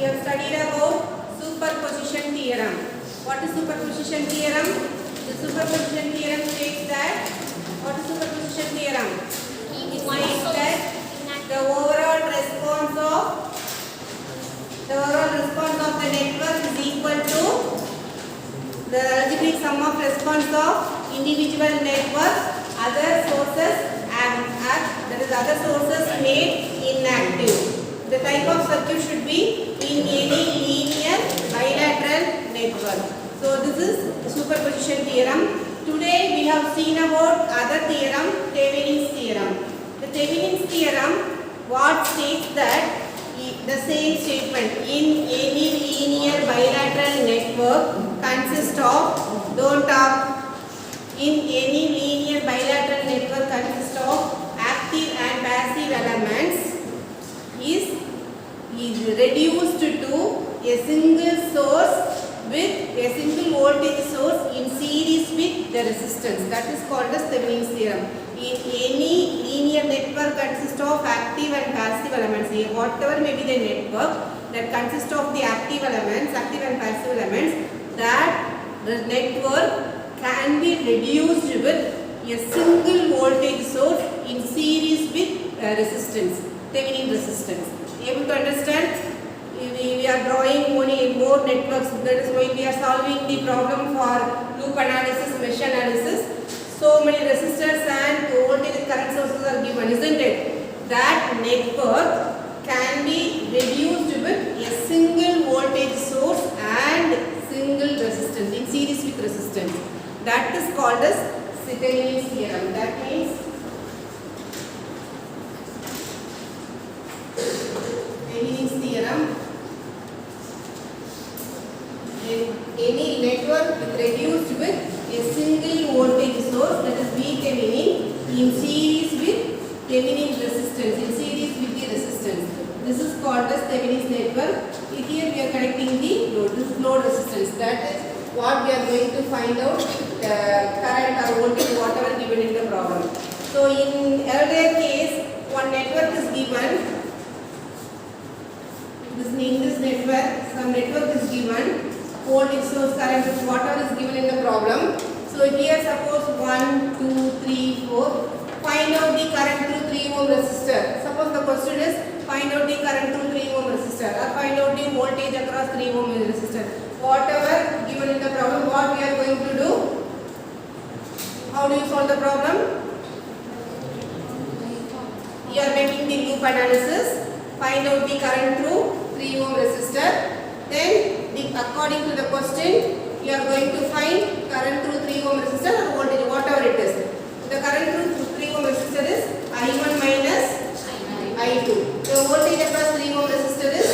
we have studied about superposition theorem. What is superposition theorem? The superposition theorem states that, what is superposition theorem? It states that the overall response of the network is equal to the algebraic sum of response of individual networks, other sources that is other sources made inactive. The type of circuit should be in any linear bilateral network. So this is superposition theorem. Today we have seen about other theorem, Thevenin's theorem. The Thevenin's theorem what states that the same statement in any linear bilateral network consists of, in any linear bilateral network consists of active and passive elements is reduced to a single source with a single voltage source in series with the resistance. That is called as Thevenin's theorem. In any linear network consists of active and passive elements. Whatever may be the network that consists of the active elements, active and passive elements, that the network can be reduced with a single voltage source in series with resistance, Thevenin resistance. Able to understand? We are drawing more networks. That is why we are solving the problem for loop analysis, mesh analysis. So many resistors and voltage and current sources are given, isn't it? That network can be reduced with a single voltage source and single resistance in series with resistance. That is called as Thevenin's theorem. That means Thevenin's theorem. Any network is reduced with a single voltage source, that is VThevenin, in series with Thevenin resistance, in series with the resistance. This is called as Thevenin's network. Here we are connecting the load. This is load resistance. That is what we are going to find out, current or voltage, whatever given in the problem. So in earlier case, one network is given. In this network, some network is given. Voltage source, current source, whatever is given in the problem. So here suppose 1, 2, 3, 4. Find out the current through 3 ohm resistor. Suppose the question is find out the current through 3 ohm resistor or find out the voltage across 3 ohm resistor. Whatever given in the problem, what we are going to do? How do you solve the problem? You are making the loop analysis. Find out the current through 3 ohm resistor. Then according to the question, you are going to find current through 3 ohm resistor or voltage, whatever it is. The current through 3 ohm resistor is I1 minus I2. The voltage across 3 ohm resistor is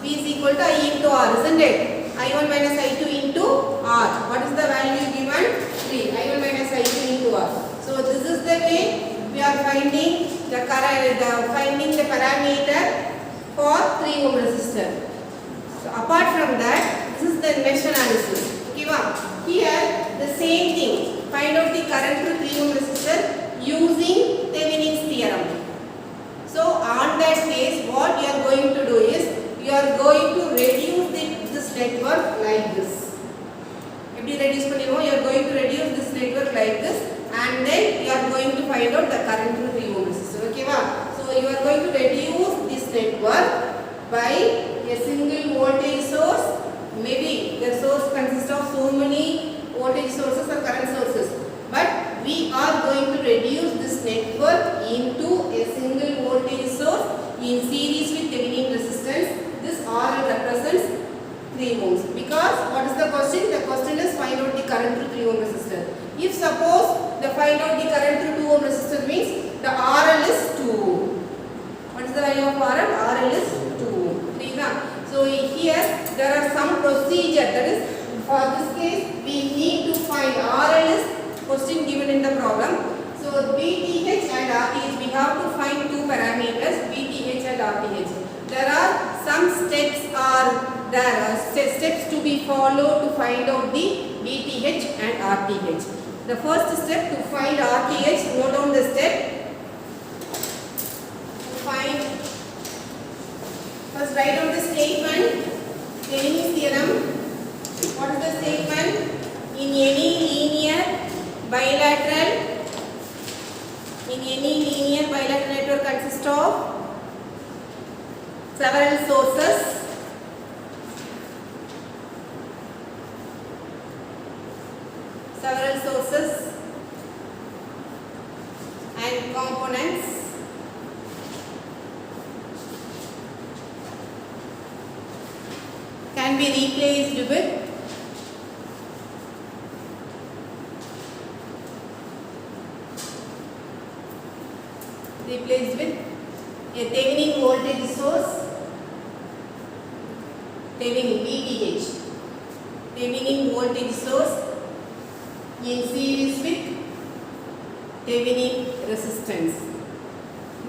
V is equal to I into R, isn't it? I1 minus I2 into R. What is the value given? 3. I1 minus I2 into R. So this is the way we are finding the current, finding the parameter for 3 ohm resistor. So apart from that, this is the mesh analysis. Okay, here the same thing. Find out the current through 3 ohm resistor using Thevenin's theorem. So on that case, what you are going to do is you are going to reduce this network like this. You are going to reduce this network like this, and then you are going to find out the current through 3 ohm resistor. Okay, so you are going to reduce this network by a single voltage source. Maybe the source consists of so many voltage sources or current sources, but we are going to reduce this network into a single voltage source in series with Thevenin resistance. This RL represents 3 ohms. Because what is the question? The question is find out the current through 3 ohm resistor. If suppose the find out the current through 2 ohm resistor means the RL is 2 ohm. What is the value of RL? RL is 2 ohm. So here there are some procedure, that is for this case we need to find RL is question given in the problem. So VTH and RTH, we have to find two parameters, VTH and RTH. There are some steps to be followed to find out the VTH and RTH. The first step to find RTH, note down the step. To find First write down the statement. Thevenin's theorem. What is the statement? In any linear bilateral network consists of several sources. And components. Can be replaced with a Thevenin voltage source, Thevenin VTH, Thevenin voltage source in series with Thevenin resistance.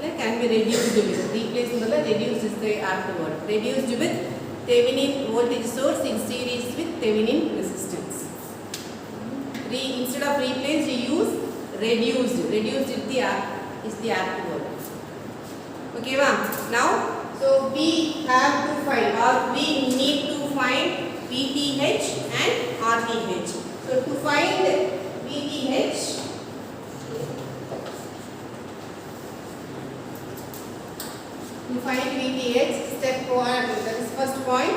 Can be reduced with, replaced reduced is the afterward, reduced with Thevenin voltage source in series with Thevenin resistance. Instead of replaced, you use reduced. Reduced is the afterward. Okay, now, so we have to find, or we need to find VTH and RTH. So to find VTH, step 1, that is first point.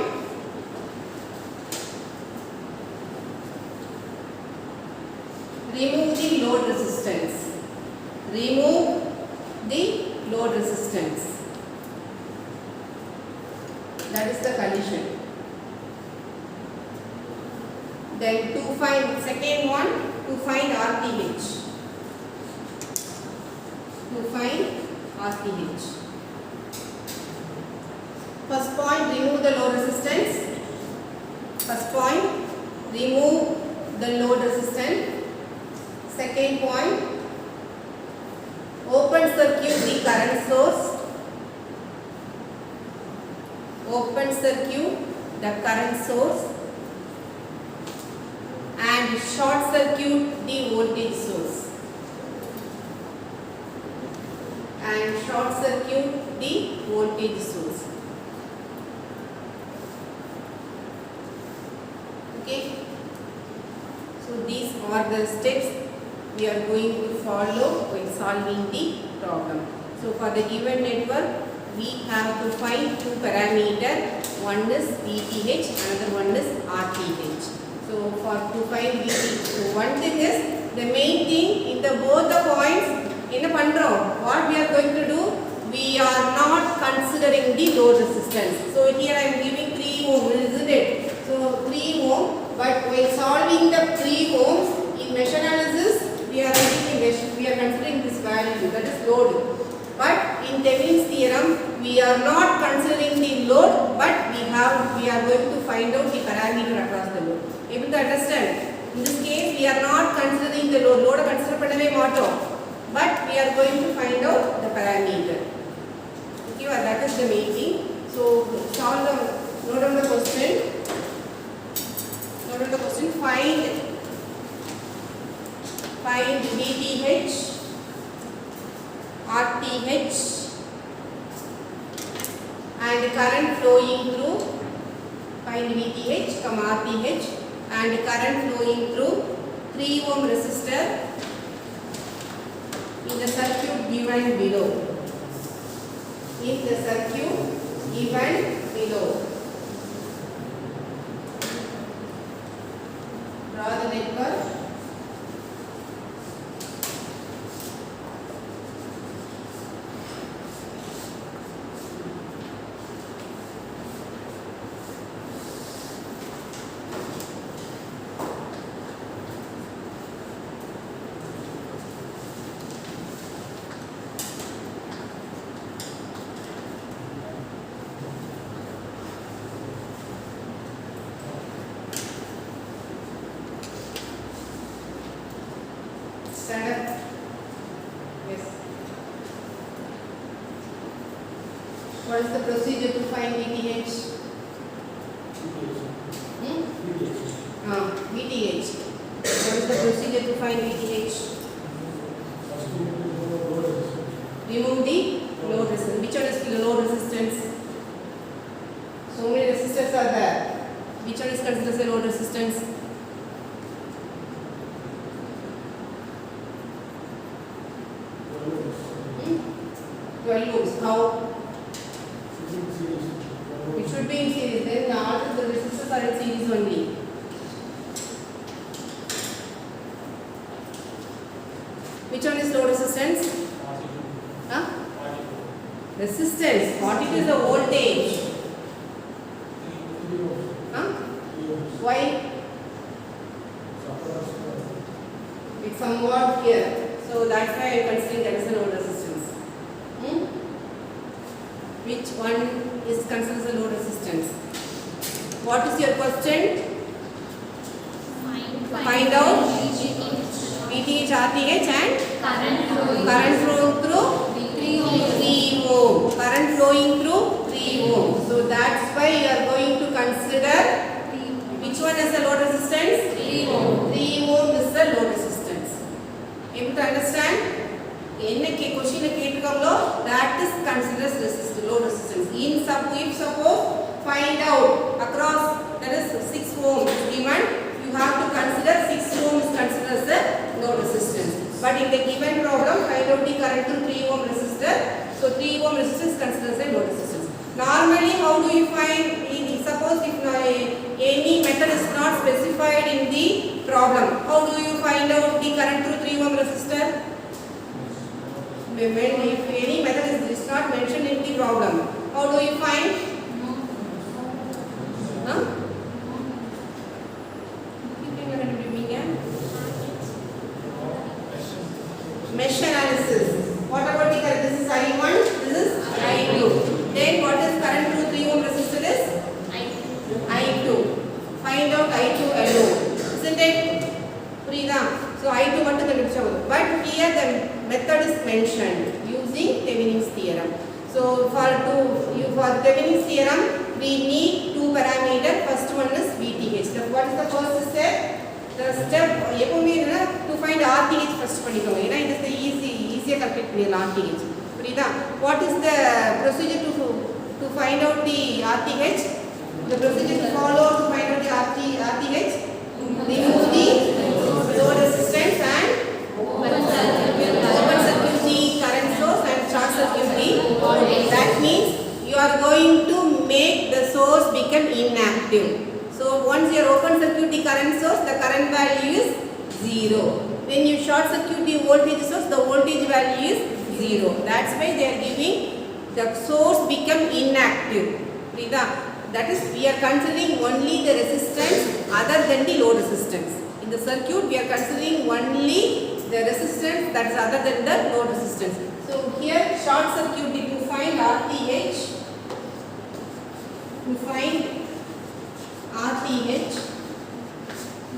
Remove the load resistance. Remove the load resistance. That is the condition. Then to find, second one, to find RTH. To find RTH. First point, remove the load resistance. First point, remove the load resistance. Second point, open circuit the current source. Open circuit the current source and short circuit the voltage source. And short circuit the voltage source. Okay. So these are the steps we are going to follow while solving the problem. So for the given network, we have to find two parameters. One is VTH, another one is RTH. So for to find VTH, so one thing is the main thing in the both the points. In the pandro, what we are going to do? We are not considering the load resistance. So here I am giving 3 ohm, isn't it? So 3 ohm, but while solving the 3 ohms in mesh analysis, we are considering this value, that is load. But in Thevenin's theorem, we are not considering the load, but we are going to find out the parameter across the load. Able to understand? In this case, we are not considering the load. Load consider pannave mattom, but we are going to find out the parameter. Okay, that is the main thing. So solve the, note down the question. Note down the question. Find VTH, RTH and current flowing through. Find VTH, RTH and current flowing through 3 ohm resistor in the circuit given below. In the circuit given below. Draw the network. Stand up. Yes. What is the procedure to find VTH? VTH. What is the procedure to find VTH? Remove the load resistance. Which one is the load resistance? resistors are there? Which one is considered as a load resistance? 12 ohms. How? It should be in series. Then all the resistors are in series only. Which one is load resistance? Huh? Resistance. 42 is the voltage. Huh? Why? It's somewhat here. So that's why I am considering that as a load resistance. Which one is considered as a load resistance? What is your question? Find out VTH, RTH and current flowing through 3 ohm. Current flowing through 3 ohm. So that's why you are going to consider which one is the load resistance? 3 ohm. 3 ohm is the load resistance. Able to understand? Question that is considered as resistance, load resistance. If suppose find out across, that is 6 ohm is given, you have to consider 6 ohm is considered as the load resistance. But in the given problem, find out the current to 3 ohm resistor. So 3 ohm resistance is considered as a load resistance. Normally, how do you find? Suppose if any method is not specified in the problem, how do you find out the current through 3 ohm resistor? If any method is not mentioned in the problem, how do you find? Huh? Mesh analysis. What about the current? This is I1, this is I2. Then what is current through 3 ohm resistor is? I2. Find out I2 alone. Isn't it? So I2 மட்டும் கண்டுபிடிச்சோம். But here the method is mentioned using Thevenin's theorem. So for Thevenin's theorem, we need two parameters. First one is VTH. What is the first step? The step to find RTH first பண்ணிக்கோங்க. ஏனா it is the easier calculate பண்ணிடலாம் RTH. புரியுதா? What is the procedure to find out the RTH? The procedure to follow to find out the RTH, remove the load resistance and open circuit the current source and short circuit the voltage. That means you are going to make the source become inactive. So once you open circuit the current source, the current value is 0. When you short circuit the voltage source, the voltage value is 0. That's why they are giving the source become inactive. That is, we are considering only the resistance other than the load resistance. In the circuit, we are considering only the resistance that is other than the load resistance. So here, short circuit, to find RTH,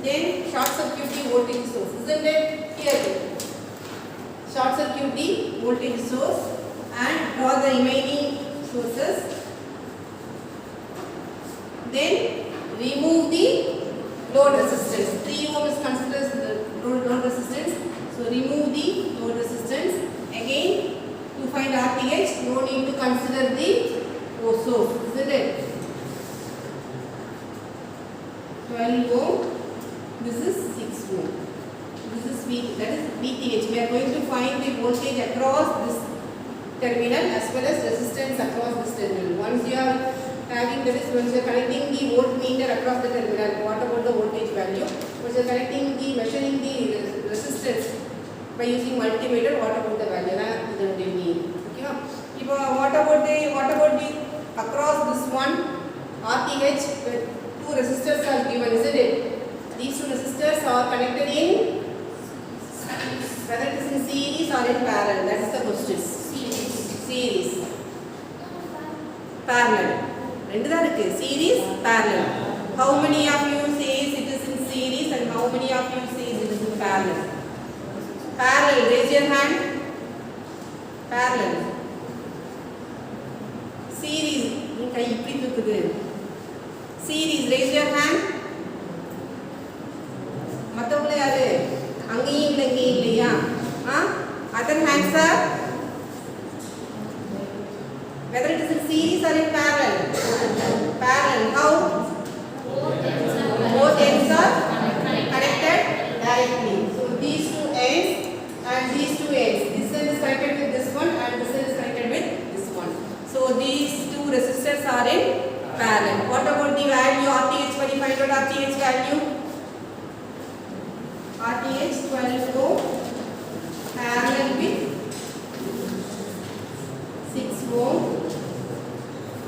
then short circuit the voltage source. Isn't it? Here, short circuit the voltage source and draw the remaining sources. Then remove the load resistance. 3 ohm is considered as the load resistance. So remove the load resistance. Again, to find RTH, no need to consider the source. Isn't it? 12 ohm. This is 6 ohm. This is that is VTH. We are going to find the voltage across this terminal as well as resistance across this terminal. Once you are having that is, once you are connecting the voltmeter across the terminal, what about the voltage value? Once you are connecting the measuring the resistance by using multimeter, what about the value? Okay. What about the across this one RTH, two resistors are given, isn't it? These two resistors are connected in whether it is in series or in parallel. That is the question. Series. Parallel. Series, parallel. How many of you says it is in series and how many of you says it is in parallel? Parallel, raise your hand. Parallel. Series, series, raise your hand. Other hands are whether it is in series or in parallel. Parallel. are in parallel. What about the value RTH? When you find out RTH value? RTH 12 ohm parallel with 6 ohm.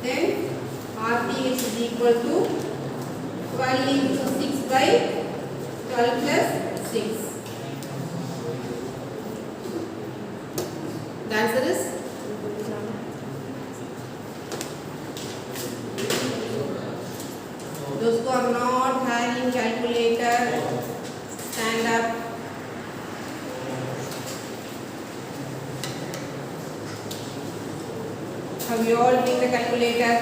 Then RTH is equal to 12 into 6 by 12 plus 6. The answer is those who are not having calculator, stand up. Have you all taken the calculator?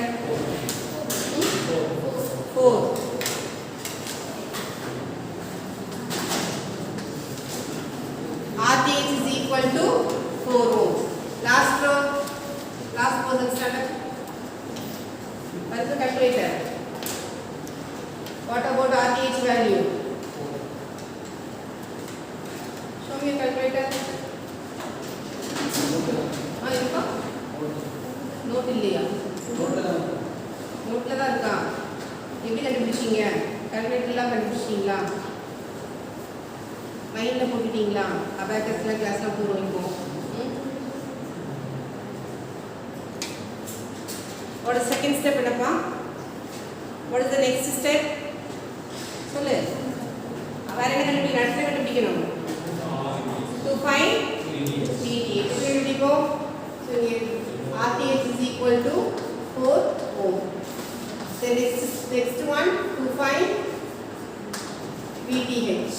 4. RTH is equal to 4 ohm. Last row, last person stand up. What is the calculator? What about RTH value? Show me a calculator. Note இல்லையா? நோட்ல தான் இருக்கா? எப்படி கண்டுபிடிச்சீங்க? கால்குலேட்டர்லாம் கண்டுபிடிச்சீங்களா? மைண்ட்ல போட்டுட்டீங்களா? அபாக்கஸ்ல கிளாஸ்ல போறோம் இப்போ. What is second step என்னப்பா? What is the next step? சொல்லு. வேற என்ன கண்டுபிடிக்கணும்? அடுத்து கண்டுபிடிக்கணும். To find VT. எப்படி கண்டுபிடிப்போம்? So RTH is equal to 4 ohm. The next one to find VTH.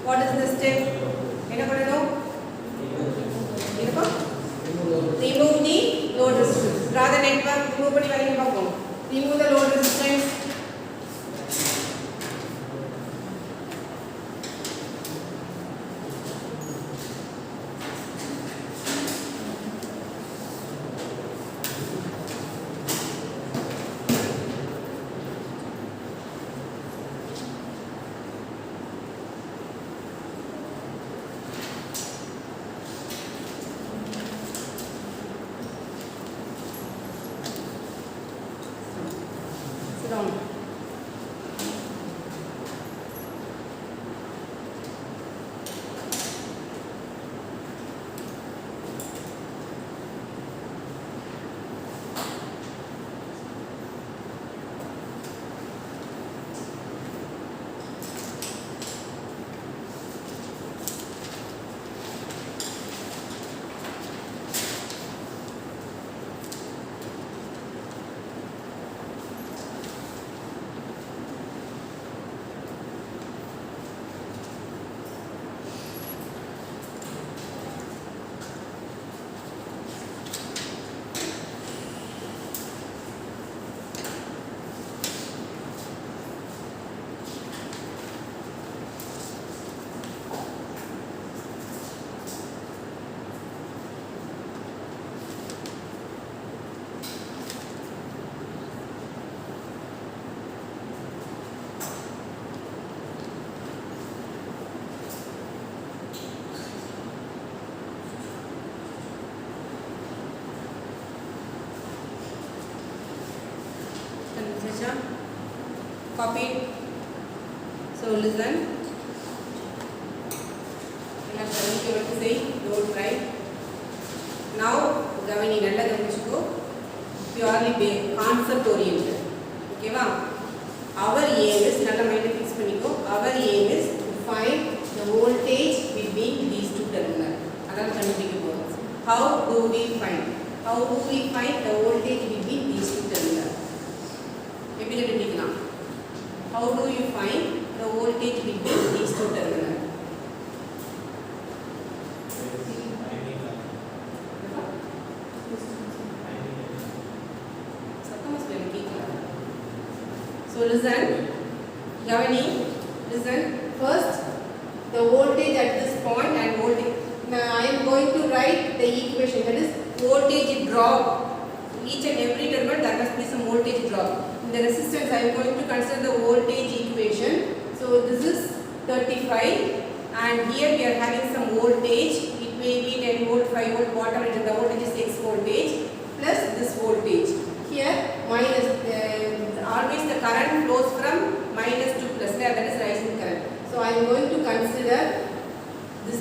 What is the step? என்ன பண்ணணும்? என்னப்பா? Remove the load resistance. Draw the network. Remove பண்ணி வரைங்க பார்ப்போம். Remove the load resistance. Down. Copy it. So listen. என்ன சொல்லிட்டு வந்து say don't write. Now கவனி நல்லா கவனிச்சுக்கோ. Purely concept oriented. ஓகேவா? Our aim is நல்லா மைண்ட்ல ஃபிக்ஸ் பண்ணிக்கோ. Our aim is to find the voltage between these two terminals. அதான் கண்டுபிடிக்க போறோம். How do we find? How do we find the voltage between these two terminals? எப்படி கண்டுபிடிக்கலாம்? How do you find the voltage between these two terminals? So listen, Gavani, listen. First, the voltage at this point and voltage. Now I am going to write the equation. That is voltage drop. Each and every terminal there must be some voltage drop. In the resistance, I am going to consider the voltage equation. So this is 35, and here we are having some voltage. It may be 10 volt, 5 volt, whatever it is. The voltage is X voltage.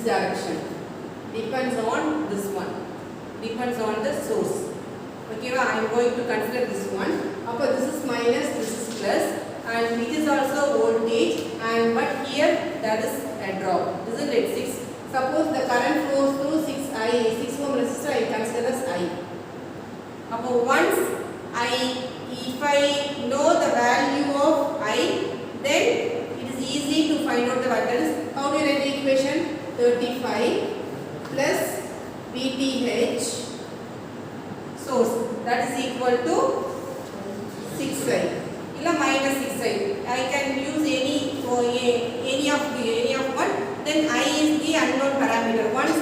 direction. Depends on this one. Depends on the source. Okay, I am going to consider this one. This is minus, this is plus, and it is also voltage, and but here there is a drop, isn't it? 6. Suppose the current flows through 6 ohm resistor, I consider as I. Once if I know the value of I, then it is easy to find out the value. How do you write the equation? 35 plus VTH source, that is equal to 6I. Minus 6I. I can use any of one. Then I is the unknown parameter. Once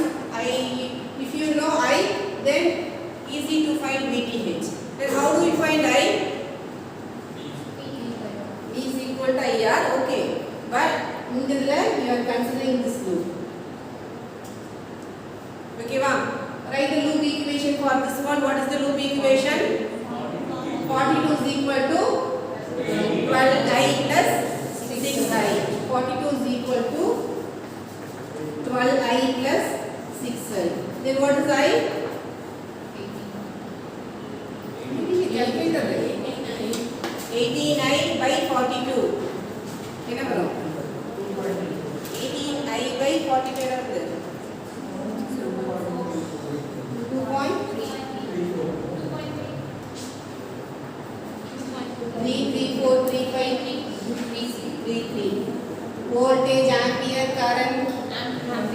if you know I, then easy to find VTH. Then how do we find I? V is equal to IR. Okay. But in this we are considering this loop. Okay, write the loop equation for this one. What is the loop equation? 42 is equal to 12I plus 6I. 42 is equal to 12I plus 6I. Then what is I? 18I by 42. 18I by 42. 3343533. Voltage, ampere, current,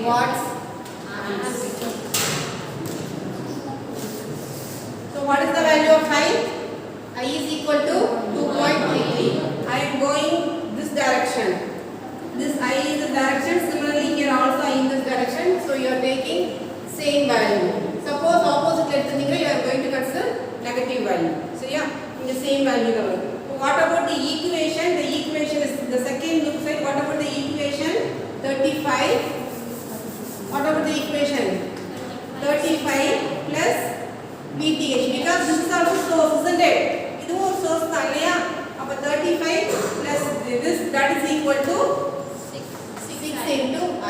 watts, amps. So what is the value of I? I is equal to 2.33. I am going this direction. This I is the direction. Similarly here also I in this direction. So you are taking same value. Suppose opposite you are going to consider negative value. So yeah, in the same value level. What about the equation? The equation is the second loop side. What about the equation? 35. What about the equation? 35 plus VTH. Because this is also source, isn't it? This is source. 35 plus this, that is equal to 6 into I.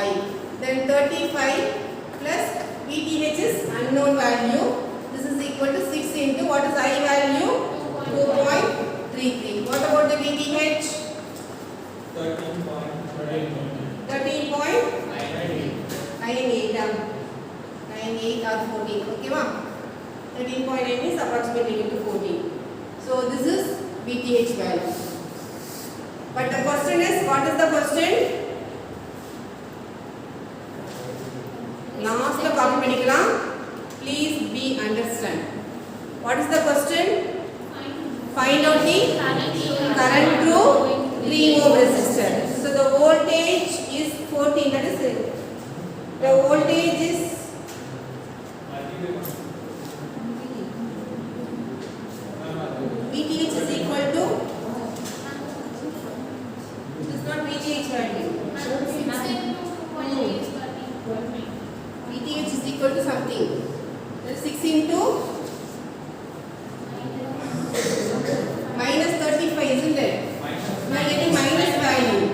Then 35 plus VTH is unknown value. This is equal to 6 into what is I value? 2.33. What about the VTH? 13.98 or 14. Okay, ma? 13.8 is approximately equal to 14. So this is VTH value. But the question is, what is the question? Last the copy medical. Please be understand. What is the question? Find out the current through 3 ohm resistor. So the voltage is 14. That is it. The voltage is VTH is equal to. It is not VTH value. VTH is equal to something. That is 6 into minus 35, isn't it? We are getting minus value.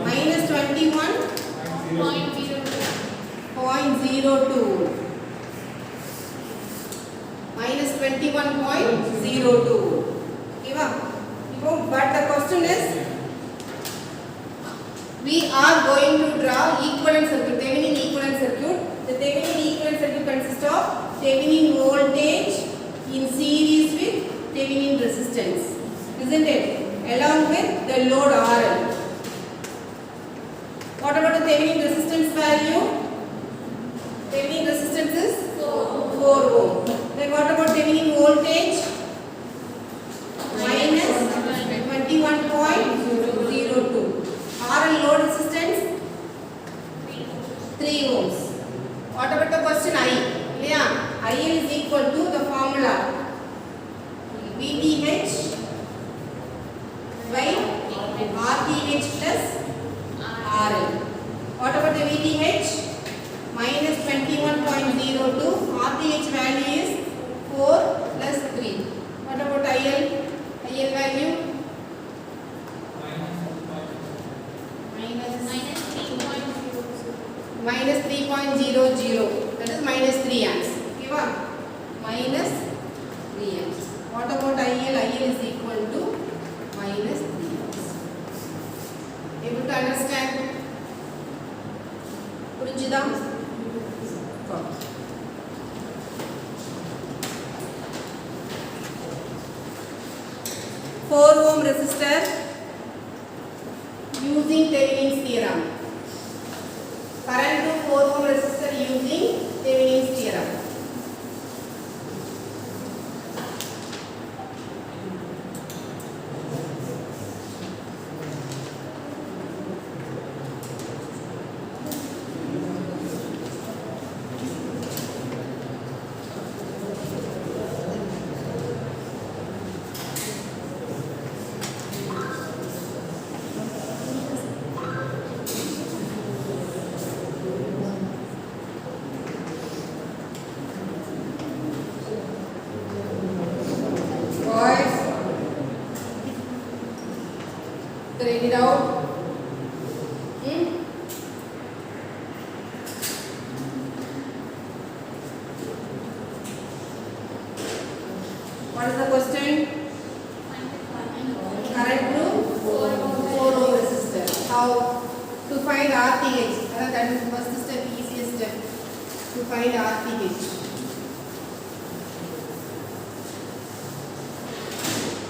Minus 21.02. Minus 21.02. Okay, but the question is, we are going to draw equivalent circuit, Thevenin equivalent circuit. The Thevenin equivalent circuit consists of Thevenin voltage in series with Thevenin resistance, isn't it? Along with the load RL. What about the Thevenin resistance value? Thevenin resistance is 4 ohm. Then what about Thevenin voltage? Minus 21.02. RL load resistance 3 ohms. What about the question I? Yeah, IL is equal to the formula VTH by RTH plus RL. What about the VTH? Minus 21.02. RTH value is 4 plus 3. about IL? IL is equal to minus 3 volts. Able to understand? புரிஞ்சுதா? Got. 4 ohm resistor using Thevenin's theorem. Current to 4 ohm resistor using Thevenin's theorem. Read it out. What is the question? Current through 4 ohm resistor. How to find RTH? That is the first step, easiest step to find RTH.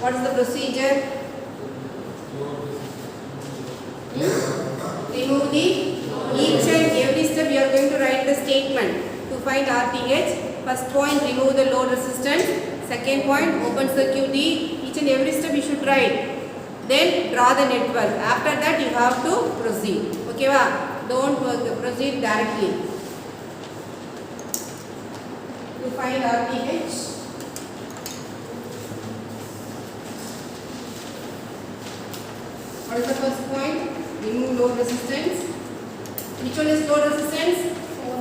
What is the procedure? Remove the each and every step you are going to write the statement to find RTH. First point, remove the load resistance. Second point, open circuit the each and every step you should write. Then draw the network. After that you have to proceed. Okay va? Don't proceed directly. To find RTH. What is the first point? Remove load resistance. Which one is load resistance? 4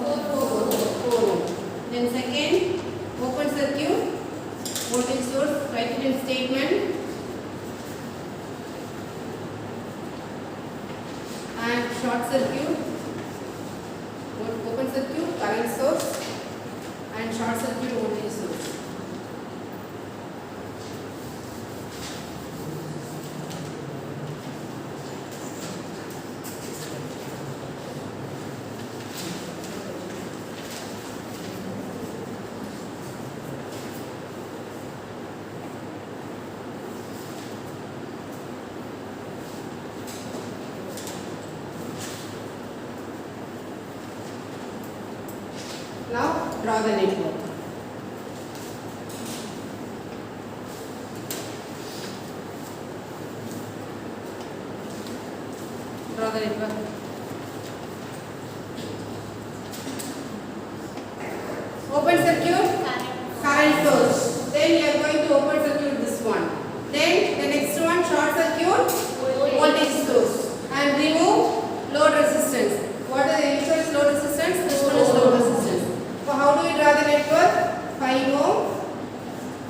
ohm. Then second, open circuit, voltage source, write it in statement. And short circuit, open circuit, current source, and short circuit voltage source. Now draw the network. Draw the network. Open circuit, current source. Then you are going to open circuit this one. Then the next one, short circuit, voltage source. And remove load resistance. What is which one is load resistance? This one is load resistance. So how do we draw the network? 5 ohm,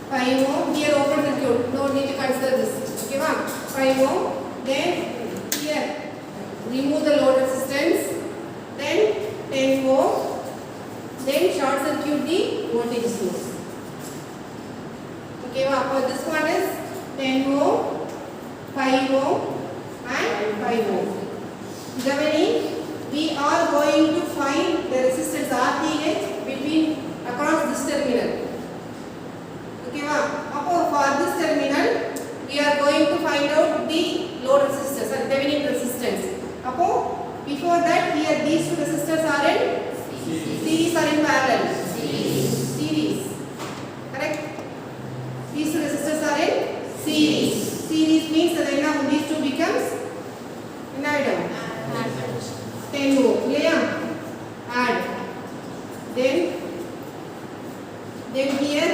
5 ohm. Here open circuit. No need to consider this. Okay, ma'am. 5 ohm. Then here remove the load resistance. Then 10 ohm. Then short circuit the voltage source. Okay, ma'am. So this one is 10 ohm, 5 ohm, and 5 ohm. Examining, we are going to find the resistance RTH between across this terminal. Okay, ma'am. For this terminal, we are going to find out the load resistance or Thevenin resistance. Before that, here these two resistors are in series or in parallel. Series. Correct? These two resistors are in series. Series means that these two becomes 10 ohm. Clear? Add. Then here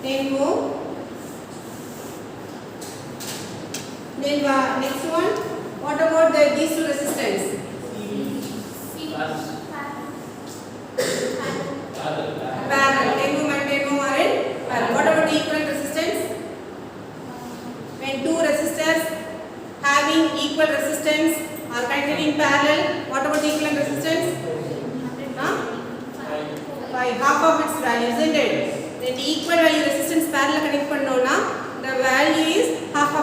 10 ohm. Then next one. What about these two resistance? Parallel. 10 ohm and 10 ohm are in parallel. What about the equivalent resistance? When two resistors having equal resistance are connected in parallel, what about the equivalent resistance? By half of its value, isn't it? Then the equal value resistance parallel connect pannona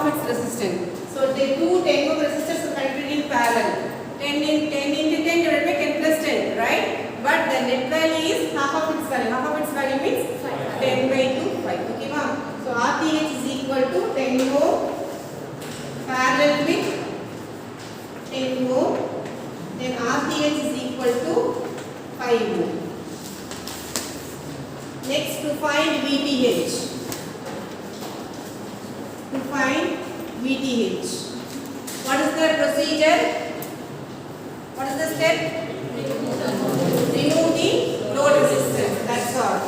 its resistance. So the two 10 ohm resistors are connected in parallel. 10 into 10 divided by 10 plus 10, right? But the net value is half of its value. Half of its value means 10 by 2, 5. Okay, ma'am. So RTH is equal to 10 ohm parallel with 10 ohm. Then RTH is equal to 5 ohm. Next, to find VTH. To find VTH. What is the procedure? What is the step? Remove the load resistance. That's all.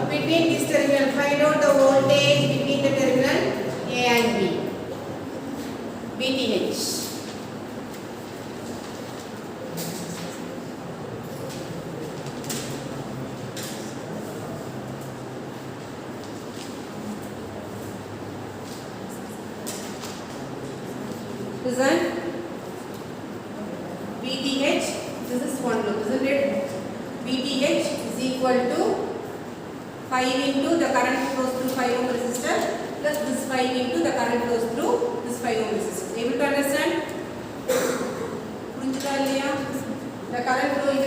Between this terminal, find out the voltage between the terminal A and B. VTH. Listen. VTH. This is one loop, isn't it? VTH is equal to 5 into the current flows through 5 ohm resistor plus this 5 into the current flows through this 5 ohm resistor. Able to understand? The current flow is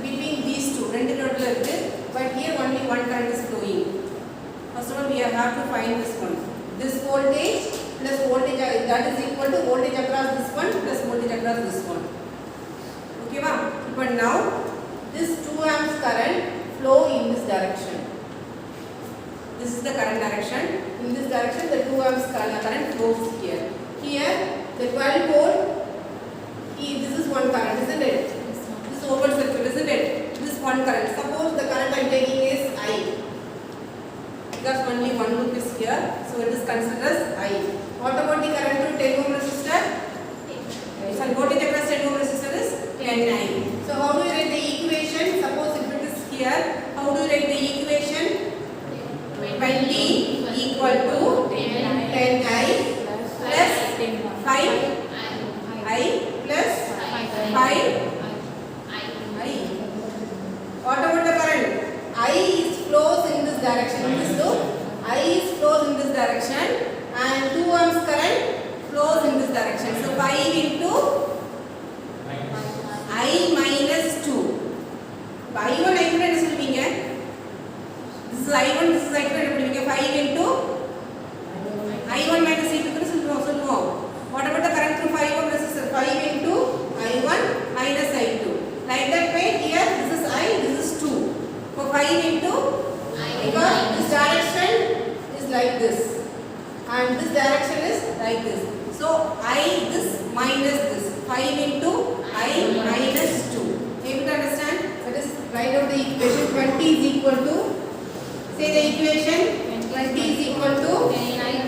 between these two. But here only one current is flowing. First of all, we have to find this one. This voltage plus voltage, that is equal to voltage across this one plus voltage across this one. Okay, ma'am? But now this 2 amps current flow in this direction. This is the current direction. In this direction, the 2 amps current flows here. Here, the 12 volt, this is one current, isn't it? This is open circuit, isn't it? This is one current. Suppose the current I am taking is I. Because only one loop is here, so it is considered as I. What about the current to 10 ohm resistor? So voltage across 10 ohm resistor is 10I. So how do you write the equation? Suppose if it is here, how do you write the equation? 20 equal to 10I plus 5I plus 5I. What about the current? I is flows in this direction. In this loop, I is flows in this direction and 2 amps current flows in this direction. So 5 into I minus 2. I1 என்ன சொல்வீங்க? This is I1, this is I2 என்ன பண்ணுவீங்க? 5 into I1 minus I2 க்கு சொல்லுவோம். What about the current through 5 ohm resistor? 5 into I1 minus I2. Like that way here this is I, this is 2. For 5 into because this direction is like this and this direction is like this. So I this minus this. 5 into I minus 2. Able to understand? That is, write out the equation. 20 is equal to, say the equation, 20 is equal to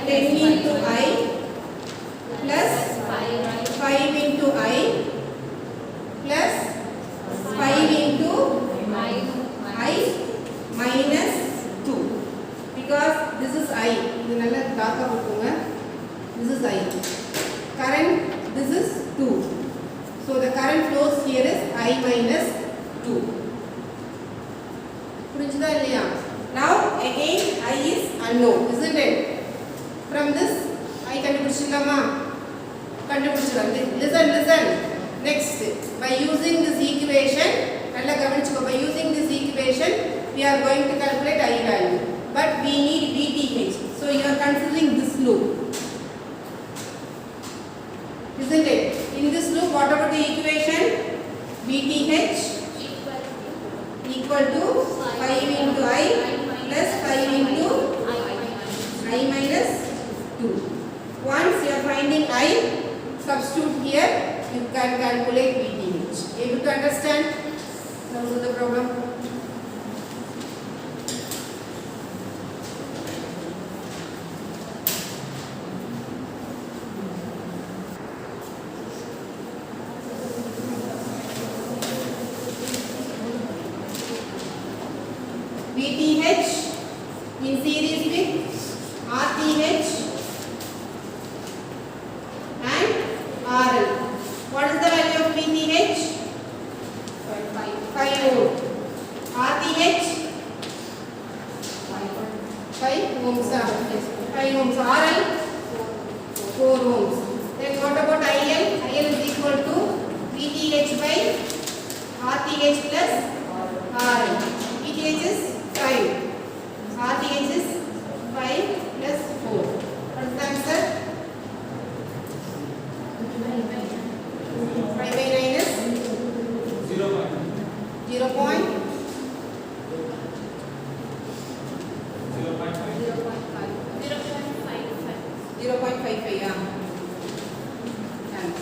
10 into I plus 5 into I plus 5 into I minus 2. Because this is I. This is I. Current, this is 2. So the current flows here is I minus 2. Now again I is unknown, isn't it? From this I kandupidichilama. Listen. Next, by using this equation, by using this equation, we are going to calculate I value. But we need VTH. So you are considering this loop. Isn't it? In this loop, what about the equation? VTH equal to 5 into I plus 5 into I minus 2. Once you are finding I, substitute here, you can calculate VTH. Able to understand? Now do the problem. VTH in series with RTH and RL. What is the value of VTH? 5 ohm. RTH 5 ohms. 5 ohms. RL 4 ohms. Then what about IL? IL is equal to VTH by RTH plus RL. VTH is 5. RTH is 5 plus 4. What is the answer? 5 by 9 is 0. 0.5. 0.55. Yeah. Thanks.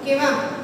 Okay, ma'am.